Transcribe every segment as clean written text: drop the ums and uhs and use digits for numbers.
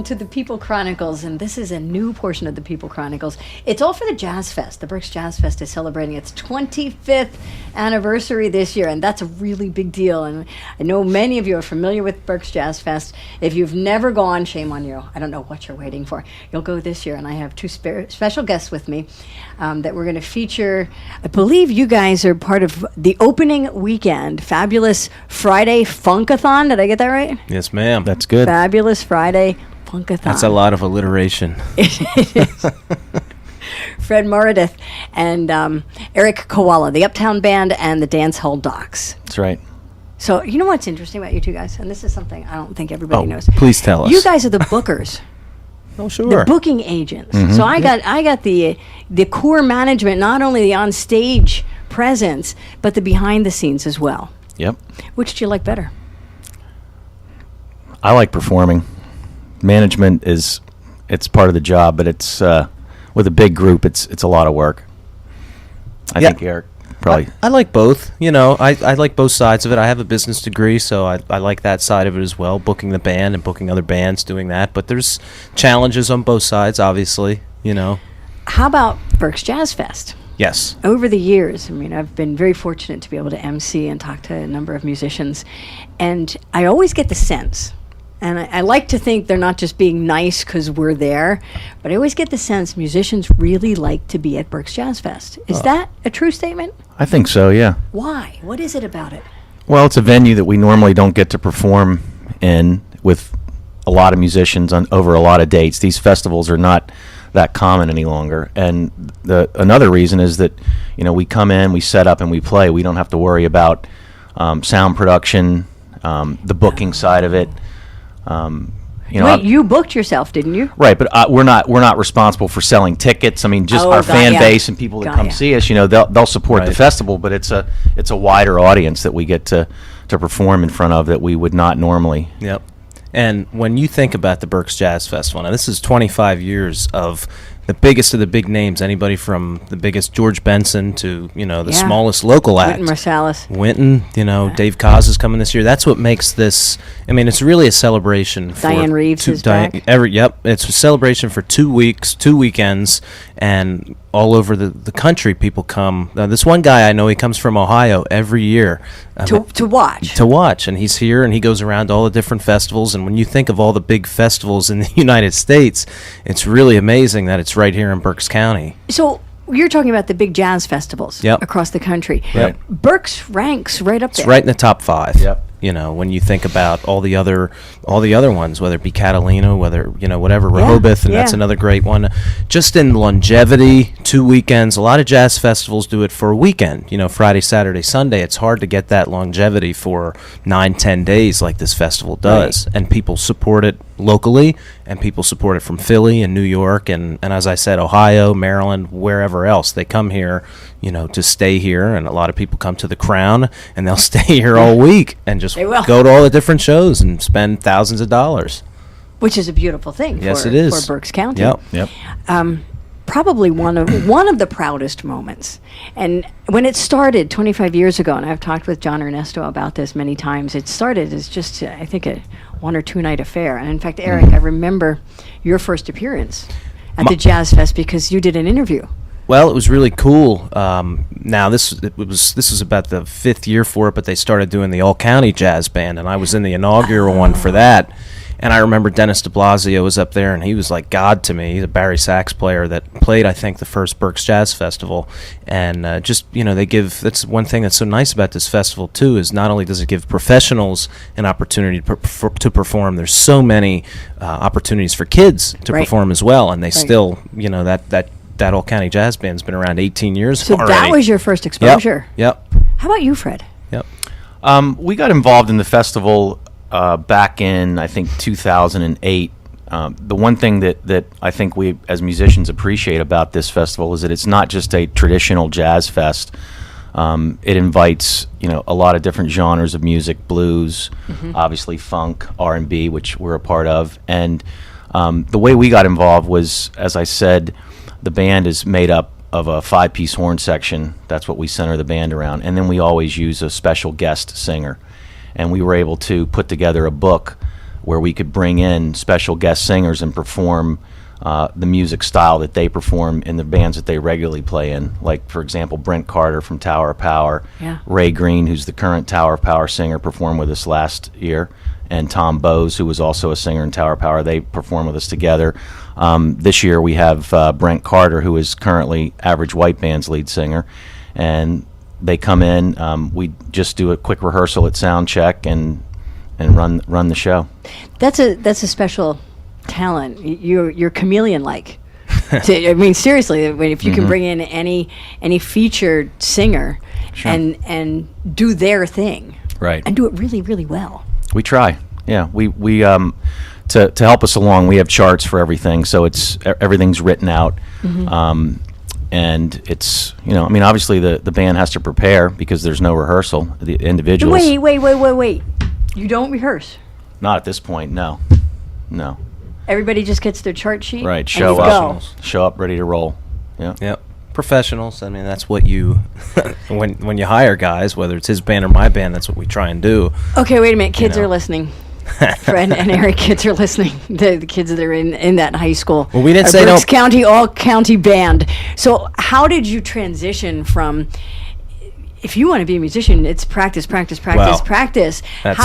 To the People Chronicles, and this is a new portion of the People Chronicles. It's all for the Jazz Fest. The Berks Jazz Fest is celebrating its 25th anniversary this year, and that's a really big deal. And I know many of you are familiar with Berks Jazz Fest. If you've never gone, shame on you. I don't know what you're waiting for. You'll go this year, and I have two special guests with me that we're going to feature. I believe you guys are part of the opening weekend, Fabulous Friday Funkathon. Did I get that right? Yes, ma'am. That's good. Fabulous Friday Funkathon. That's a lot of alliteration. It is. Fred Moreadith and Erich Cawalla, the Uptown Band and the Dance Hall Docs. That's right. So you know what's interesting about you two guys? And this is something I don't think everybody knows. Please tell us. You guys are the bookers. Oh, sure. The booking agents. Mm-hmm. So I got the core management, not only the on-stage presence, but the behind the scenes as well. Yep. Which do you like better? I like performing. Management it's part of the job, but it's with a big group it's a lot of work. I think Erich probably I like both. You know, I like both sides of it. I have a business degree, so I like that side of it as well, booking the band and booking other bands, doing that. But there's challenges on both sides, obviously, you know. How about Berks Jazz Fest? Yes. Over the years, I mean, I've been very fortunate to be able to MC and talk to a number of musicians, and I always get the sense, and I like to think they're not just being nice because we're there, but I always get the sense musicians really like to be at Berks Jazz Fest. Is that a true statement? I think so, yeah. Why? What is it about it? Well, it's a venue that we normally don't get to perform in with a lot of musicians over a lot of dates. These festivals are not that common any longer. And another reason is that, you know, we come in, we set up, and we play. We don't have to worry about sound production, the booking side of it. You know, wait, you booked yourself, didn't you? Right, but we're not responsible for selling tickets. I mean, just our fan base and people that come see us. You know, they'll support the festival, but it's a wider audience that we get to perform in front of that we would not normally. Yep. And when you think about the Berks Jazz Festival, now this is 25 years of the biggest of the big names, anybody from the biggest George Benson to, you know, the smallest local act. Wynton Marsalis. Wynton, you know, Dave Koz is coming this year. That's what makes this, I mean, it's really a celebration. Diane Reeves is back. Yep, it's a celebration for 2 weeks, 2 weekends, and all over the country people come. This one guy I know, he comes from Ohio every year. To watch. To watch, and he's here, and he goes around to all the different festivals, and when you think of all the big festivals in the United States, it's really amazing that it's right here in Berks County. So you're talking about the big jazz festivals across the country. Yep. Berks ranks right up there. It's right in the top 5. Yep. You know, when you think about all the other ones, whether it be Catalina, whether, you know, whatever, Rehoboth, and that's another great one. Just in longevity, 2 weekends. A lot of jazz festivals do it for a weekend. You know, Friday, Saturday, Sunday. It's hard to get that longevity for 9-10 days like this festival does. Right. And people support it locally, and people support it from Philly and New York, and as I said, Ohio, Maryland, wherever else. They come here, you know, to stay here, and a lot of people come to the Crown, and they'll stay here all week and just go to all the different shows and spend thousands of dollars. Which is a beautiful thing it is. For Berks County. Yep. Probably one of the proudest moments. And when it started 25 years ago, and I've talked with John Ernesto about this many times, it started as just, I think, a 1 or 2 night affair. And in fact, Erich, I remember your first appearance at the Jazz Fest because you did an interview. Well, it was really cool. Now this was about the 5th year for it, but they started doing the all-county jazz band, and I was in the inaugural one for that. And I remember Dennis de Blasio was up there, and he was like God to me. He's a Barry sax player that played, I think, the first Berks Jazz Festival. And just, you know, that's one thing that's so nice about this festival, too, is not only does it give professionals an opportunity to perform, there's so many opportunities for kids to perform as well. And they still, you know, that all-county jazz band's been around 18 years so already. That was your first exposure? Yep. How about you, Fred? Yep. We got involved in the festival back in, I think, 2008. The one thing that I think we as musicians appreciate about this festival is that it's not just a traditional jazz fest. It invites, a lot of different genres of music, blues, obviously funk, R&B, which we're a part of. And the way we got involved was, as I said, the band is made up of a 5-piece horn section. That's what we center the band around. And then we always use a special guest singer. And we were able to put together a book where we could bring in special guest singers and perform the music style that they perform in the bands that they regularly play in. Like, for example, Brent Carter from Tower of Power, Ray Green, who's the current Tower of Power singer, performed with us last year, and Tom Bowes, who was also a singer in Tower of Power. They perform with us together. This year we have Brent Carter, who is currently Average White Band's lead singer, and they come in. We just do a quick rehearsal at sound check and run the show. That's a special talent. You're chameleon-like. I mean, seriously, if you can bring in any featured singer and do their thing, right, and do it really, really well. We try. Yeah, we to help us along, we have charts for everything, so everything's written out. And it's, obviously the band has to prepare because there's no rehearsal. The individuals. Wait. You don't rehearse? Not at this point, no. Everybody just gets their chart sheet? Right, show up, ready to roll. Yeah. Yep. Professionals. I mean, that's what you, when you hire guys, whether it's his band or my band, that's what we try and do. Okay, wait a minute. Kids are listening. Fred and Erich, kids are listening. The kids that are in that high school. Well, we didn't say Berks County all-county band. So how did you transition from, if you want to be a musician, it's practice. How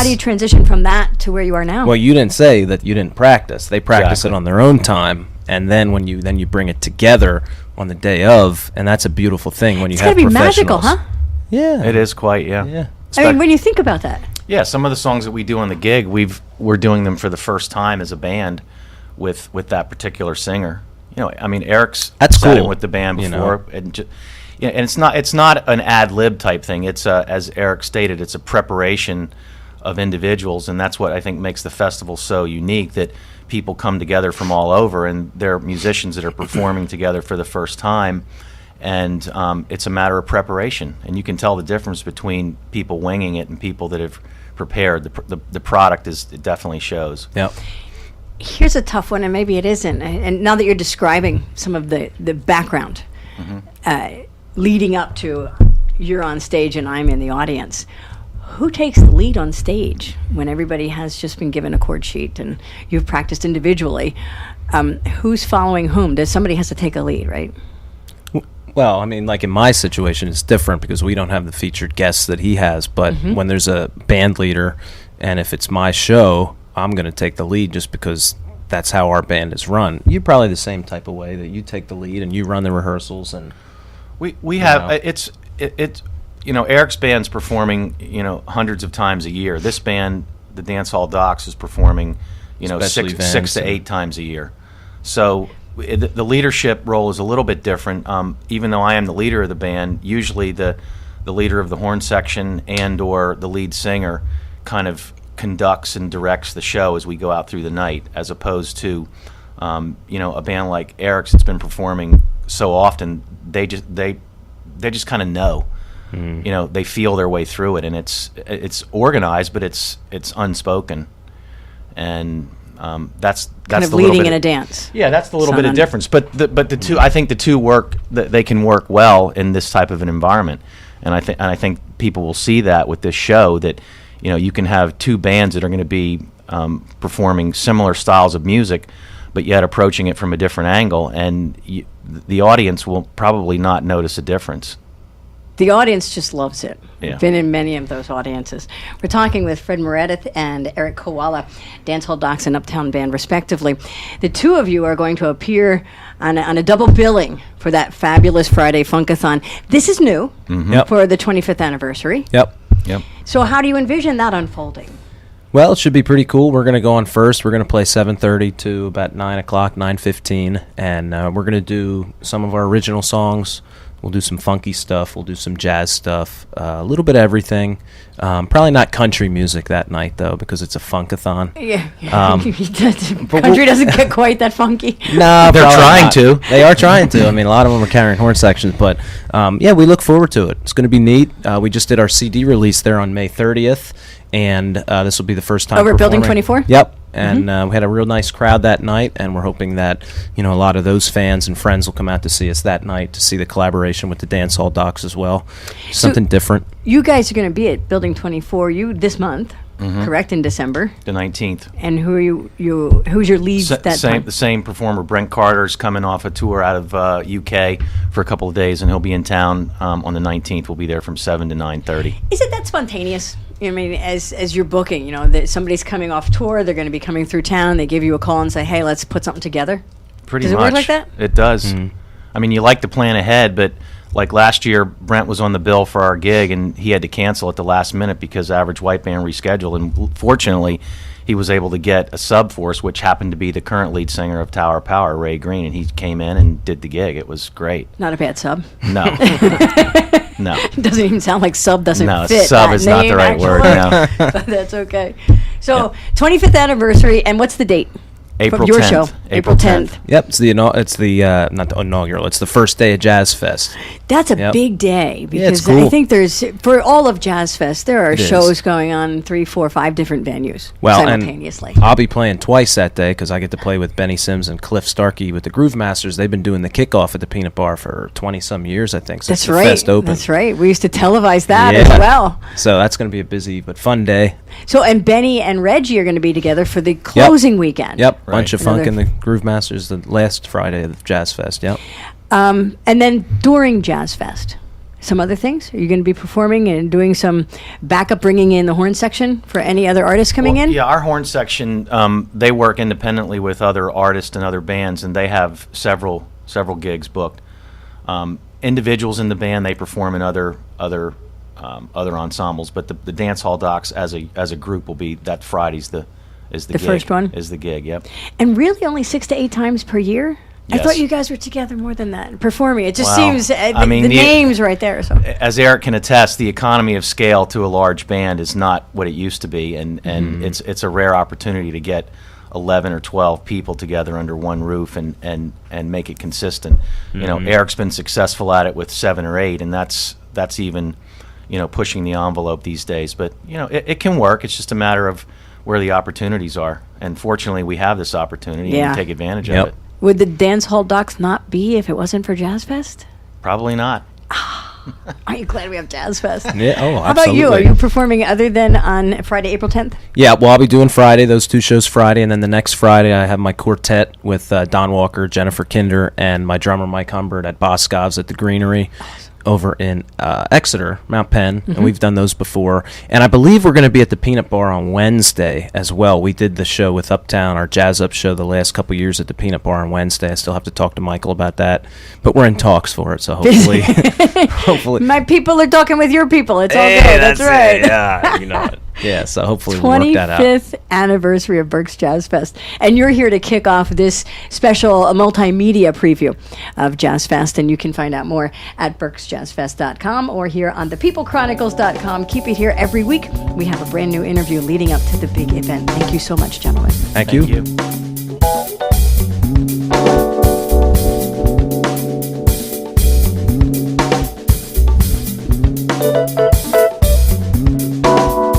do you transition from that to where you are now? Well, you didn't say that you didn't practice. They practice it on their own time, and then when you bring it together on the day of, and that's a beautiful thing when you have professionals. It's gotta be magical, huh? Yeah, it is quite. Yeah. I mean, when you think about that. Yeah, some of the songs that we do on the gig, we're doing them for the first time as a band with that particular singer. Erich's sat in with the band before, and it's not an ad lib type thing. It's as Erich stated, it's a preparation of individuals, and that's what I think makes the festival so unique, that people come together from all over, and they're musicians that are performing together for the first time. And it's a matter of preparation, and you can tell the difference between people winging it and people that have prepared. The product it definitely shows. Yep. Here's a tough one, and maybe it isn't. And now that you're describing some of the background leading up to you're on stage and I'm in the audience, who takes the lead on stage when everybody has just been given a chord sheet and you've practiced individually? Who's following whom? Somebody has to take a lead, right? Well, I mean, like in my situation, it's different because we don't have the featured guests that he has. But when there's a band leader, and if it's my show, I'm going to take the lead just because that's how our band is run. You're probably the same type of way that you take the lead and you run the rehearsals. And we have Erich's band's performing hundreds of times a year. This band, the Dance Hall Docs, is performing 6 to 8 times a year. So the leadership role is a little bit different. Even though I am the leader of the band, usually the leader of the horn section and or the lead singer kind of conducts and directs the show as we go out through the night, as opposed to a band like Erich's that's been performing so often. They just kind of know. They feel their way through it, and it's organized, but it's unspoken, and that's kind of the leading in a dance. Yeah, that's the little bit of difference. But the two, I think the two work. They can work well in this type of an environment, and I think people will see that with this show, that you can have two bands that are going to be performing similar styles of music, but yet approaching it from a different angle, and the audience will probably not notice a difference. The audience just loves it. Yeah. I've been in many of those audiences. We're talking with Fred Moreadith and Erich Cawalla, Dance Hall Docs and Uptown Band, respectively. The two of you are going to appear on a double billing for that Fabulous Friday Funkathon. This is new for the 25th anniversary. Yep. So how do you envision that unfolding? Well, it should be pretty cool. We're going to go on first. We're going to play 7:30 to about 9 o'clock, 9:15, and we're going to do some of our original songs We'll do some funky stuff. We'll do some jazz stuff. A little bit of everything. Probably not country music that night, though, because it's a funkathon. Yeah. Country doesn't get quite that funky. No, they're trying to. They are trying to. I mean, a lot of them are carrying horn sections, but yeah, we look forward to it. It's going to be neat. We just did our CD release there on May 30th, and this will be the first time over at performing. Bldg 24? Yep. And we had a real nice crowd that night, and we're hoping that a lot of those fans and friends will come out to see us that night to see the collaboration with the dance hall docs as well. Something different. You guys are going to be at Bldg 24 this month, correct? In December, the 19th. And who are who's your lead that time? The same performer, Brent Carter's coming off a tour out of UK for a couple of days, and he'll be in town on the 19th. We'll be there from 7 to 9:30. Is it that spontaneous? I mean, as you're booking, that somebody's coming off tour, they're going to be coming through town, they give you a call and say, hey, let's put something together? Pretty much. Does it work like that? It does. I mean, you like to plan ahead, but like last year, Brent was on the bill for our gig, and he had to cancel at the last minute because Average White Band rescheduled, and fortunately, he was able to get a sub for us, which happened to be the current lead singer of Tower of Power, Ray Green, and he came in and did the gig. It was great. Not a bad sub. No. No. It doesn't even sound like sub doesn't fit. No, sub that is not the right word. No. But that's okay. So, 25th anniversary, and what's the date? April From your 10th. show, April 10th. Yep, it's the not the inaugural. It's the first day of Jazz Fest. That's a big day because it's cool. I think there's for all of Jazz Fest there are It shows is. going on 3, 4, 5 different venues simultaneously. And I'll be playing twice that day because I get to play with Benny Sims and Cliff Starkey with the Groove Masters. They've been doing the kickoff at the Peanut Bar for 20-some years, I think, since That's the right. fest opened. That's right. We used to televise that Yeah. as well. So that's going to be a busy but fun day. So and Benny and Reggie are going to be together for the closing weekend. Yep, Right. bunch of funk in the Groove Masters the last Friday of Jazz Fest. Yep. And then during Jazz Fest, some other things. Are you going to be performing and doing some backup, bringing in the horn section for any other artists coming in? Yeah, our horn section, they work independently with other artists and other bands, and they have several gigs booked. Individuals in the band, they perform in other ensembles, but the dance hall docs as a group will be that Friday's the gig. First one is the gig. Yep. And really, only 6 to 8 times per year. I Yes. thought you guys were together more than that, performing. It just Well, seems I mean, the the- names right there. So As Eric can attest, the economy of scale to a large band is not what it used to be, and it's a rare opportunity to get 11 or 12 people together under one roof and make it consistent. Eric's been successful at it with 7 or 8, and that's even pushing the envelope these days. But it can work. It's just a matter of where the opportunities are, and fortunately we have this opportunity and we take advantage of it. would the dance hall docs not be if it wasn't for Jazz Fest? Probably not. Aren't you glad we have Jazz Fest? Yeah. Oh, How about you? Are you performing other than on Friday, April 10th? Yeah, well, I'll be doing Friday, those 2 shows Friday, and then the next Friday I have my quartet with Don Walker, Jennifer Kinder, and my drummer Mike Humbert at Boscov's at the Greenery over in Exeter, Mount Penn, and we've done those before. And I believe we're going to be at the Peanut Bar on Wednesday as well. We did the show with Uptown, our Jazz Up show, the last couple years at the Peanut Bar on Wednesday. I still have to talk to Michael about that, but we're in talks for it, so hopefully. My people are talking with your people. It's all good. That's right. Yeah, you know it. Yeah, so hopefully we'll work that out. 25th anniversary of Berks Jazz Fest. And you're here to kick off this special multimedia preview of Jazz Fest. And you can find out more at berksjazzfest.com or here on thepeoplechronicles.com. Keep it here every week. We have a brand new interview leading up to the big event. Thank you so much, gentlemen. Thank you.